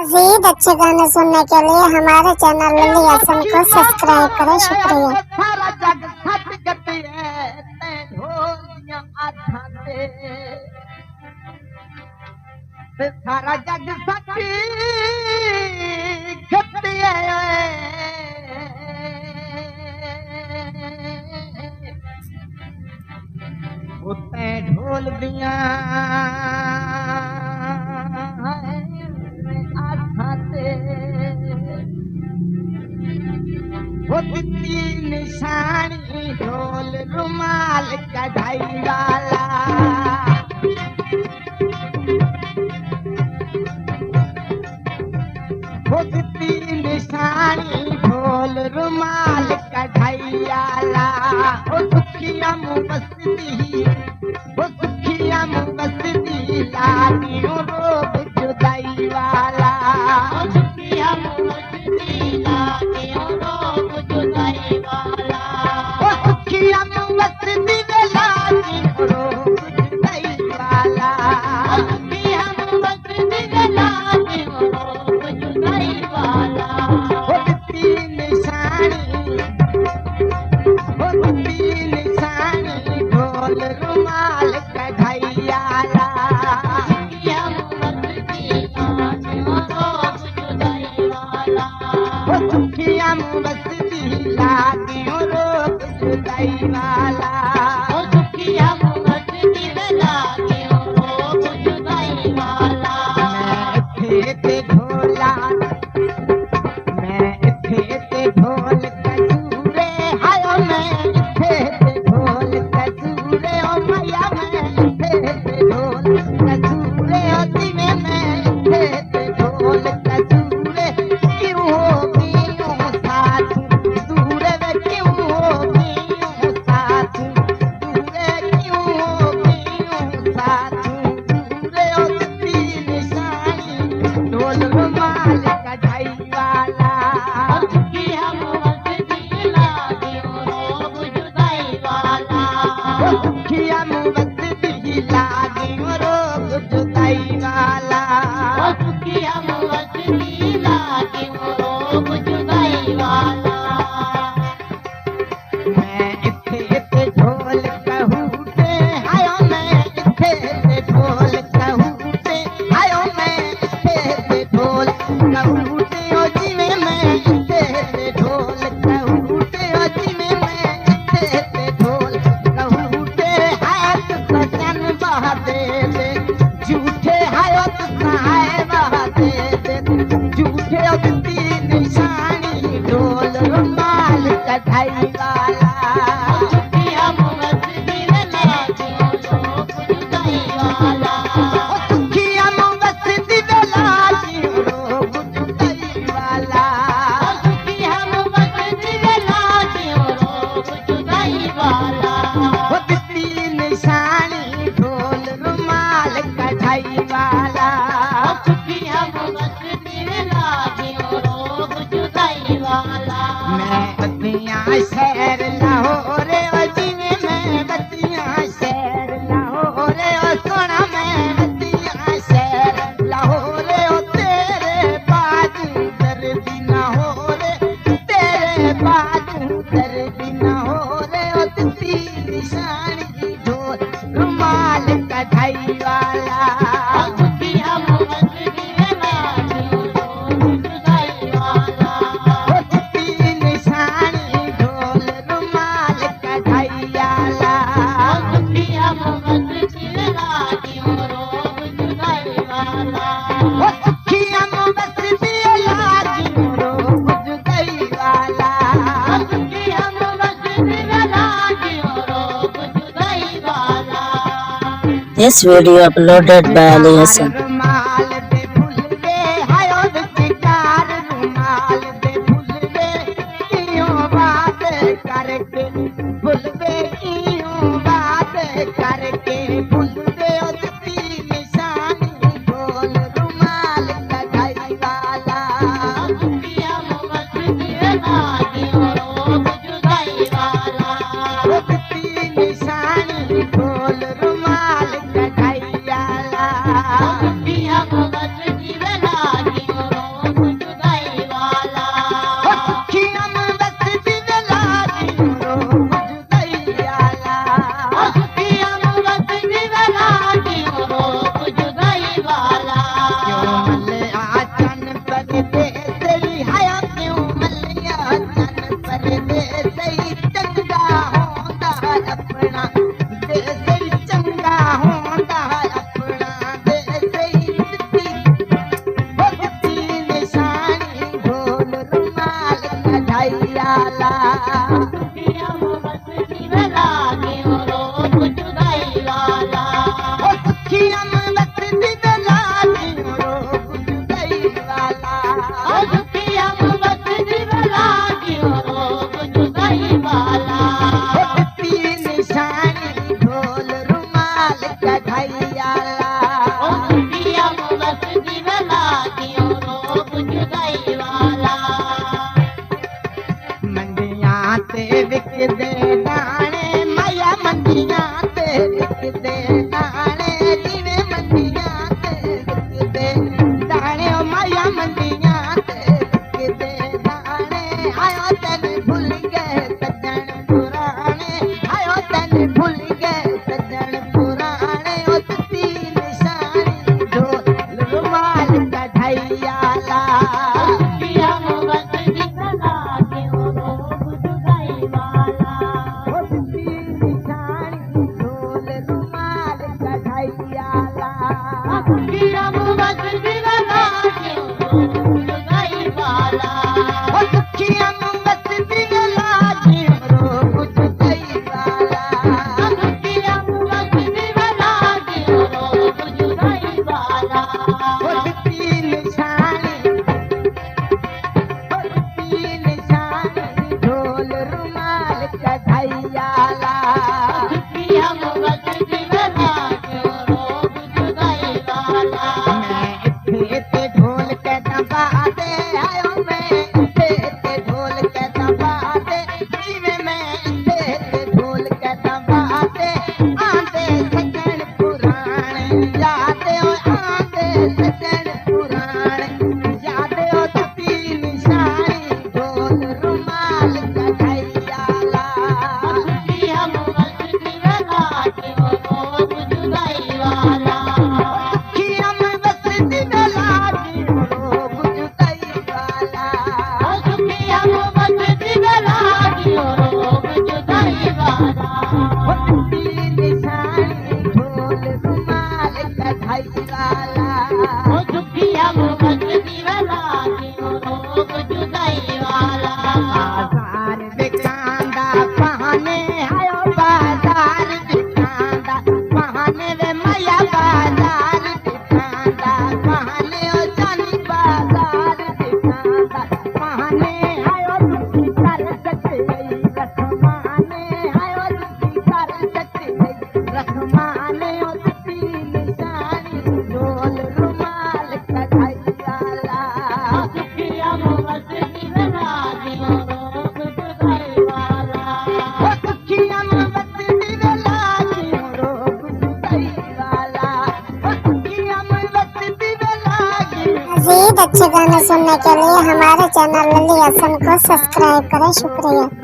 मज़ीद अच्छे गाने सुनने के लिए हमारे चैनल लल्ली हसन को सब्सक्राइब करें। शुक्रिया। सारा जग सच गति है ढोलियां आधां ते सारा जग सच गति है उत्ते ढोल दियां आधां ते वो दित्ती निशानी ढोल रुमाल कढ़ाई वाला वो दित्ती निशानी ढोल रुमाल कढ़ाई वाला वो सुखिया मुबस्ती लादियों रोग जुदाई वाला सुखिया मुबस्ती लादियों रोग जुदाई वाला वो सुखिया मुबस्ती लादियों रोग जुदाई वाला सुखिया मुबस्ती लादियों रोग जुदाई वाला वो दित्ती निशानी ढोल रुमाल कढ़ाई वाला सुखिया मुबस्ती लादियों रोग जुदाई वाला वो सुखिया मुबस्ती लादियों रोग जुदाई वाला वो सुखिया मुबस्ती लादियों रोग जुदाई वाला मैं इत्थे ते ढोल कजूरे हायो मैं इत्थे ते ढोल कजूरे ओ मैया मैं इत्थे ते ढोल कजूरे ओ दिवे मैं इत्थे ते ढोल कजूरे क्यों हो गईयों साथ दूरे वे क्यों हो गईयों साथ दूरे क्यों हो गईयों साथ दूरे ओ दित्ती निशानी ढोल रुमाल कढ़ाई वाला सुखिया मुबस्ती लादियों रोग जुदाई वाला सुखिया मुबस्ती लादियों रोग जुदाई वाला सुखिया मुबस्ती लादियों रोग जुदाई वाला मैं इत्थे ते ढोल कहूटे आयो मैं इत्थे ते ढोल कहूटे आयो मैं इत्थे ते ढोल कहूटे ओ जिवे मैं इत्थे ते ढोल कहूटे ओ जिवे मैं इत्थे ते ढोल कहूटे हाथ सजन बहादे दे झूठे हाथ सहाय बहादे दे झूठे ओ दित्ती निशानी ढोल रुमाल कढ़ाई वाला सुखिया मुबस्ती लादियों रोग जुदाई वाला सुखिया मुबस्ती लादियों रोग जुदाई वाला सुखिया मुबस्ती लादियों रोग जुदाई वाला वो दित्ती निशानी ढोल रुमाल कढ़ाई वाला सुखिया मुबस्ती लादियों रोग जुदाई वाला मैं बत्तियां शहर लाहौर ओ जिवे मैं बत्तियां शहर लाहौर ओ सोना मैं बत्तियां शहर लाहौर ओ तेरे बाजू दर्दी ना हो रे तेरे बाजू दर्दी ना हो रे ओ दित्ती निशानी ढोल रुमाल कढ़ाई वाला सुखिया मुबस्ती लादियों रोग जुदाई वाला वो दित्ती निशानी ढोल रुमाल कढ़ाई वाला सुखिया मुबस्ती लादियों रोग जुदाई वाला वो सुखिया मुबस्ती लादियों रोग जुदाई वाला सुखिया मुबस्ती लादियों रोग जुदाई वाला This video uploaded by Ali Hassan. रुमाल दे फुलवे हायो विचार रुमाल दे फुलवे क्यों बात करके फुलवे क्यों बात करके फुलवे ओ दित्ती निशानी ढोल रुमाल कढ़ाई वाला सुखिया मुबस्ती लादियों रोग जुदाई वाला वो दित्ती निशानी ढोल रुमाल कढ़ाई वाला दुखिया बस दिल लागी रोग जुदाई वाला दुखिया बस दिल लागी रोग जुदाई वाला तीन निशानी ढोल रुमाल कढ़ैयाला दुखिया बस दिल लागी रोग जुदाई वाला इथे ढोल के दबा दे आयो मैं इथे ढोल के दबा दे जीवे में इथे ढोल के दबा दे आंदे सजन पुराणे यादे ओ आंदे सजन पुराणे यादे ओ तपी निशानी ढोल रुमाल कढ़ैयाला दुखिया बस दिल लागे रोग जुदाई वाला दुखिया बस दिल लागे रोग जुदाई वाला दुखिया बस दिल लागे रोग जुदाई वाला निशानी ढोल रुमाल कढ़ैयाला दुखिया बस दिल लागे रोग जुदाई वाला बाजार दुकानदा पहने आयो बाजार दुकानदा पहने वे मैया बाजार दुकानदा पहने ओ जानी बाजार दुकानदा पहने आयो दुखी कर सकते रखमाने आयो दुखी कर सकते रखमाने ओ दुखी निशानी ढोल रुमाल कढ़ैयाला दुखिया बस दिल लागे रोग जुदाई वाला दुखिया बस दिल लागे रोग जुदाई वाला दुखिया बस दिल लागे मजीद अच्छे गाने सुनने के लिए हमारे चैनल लल्ली हसन को सब्सक्राइब करें। शुक्रिया।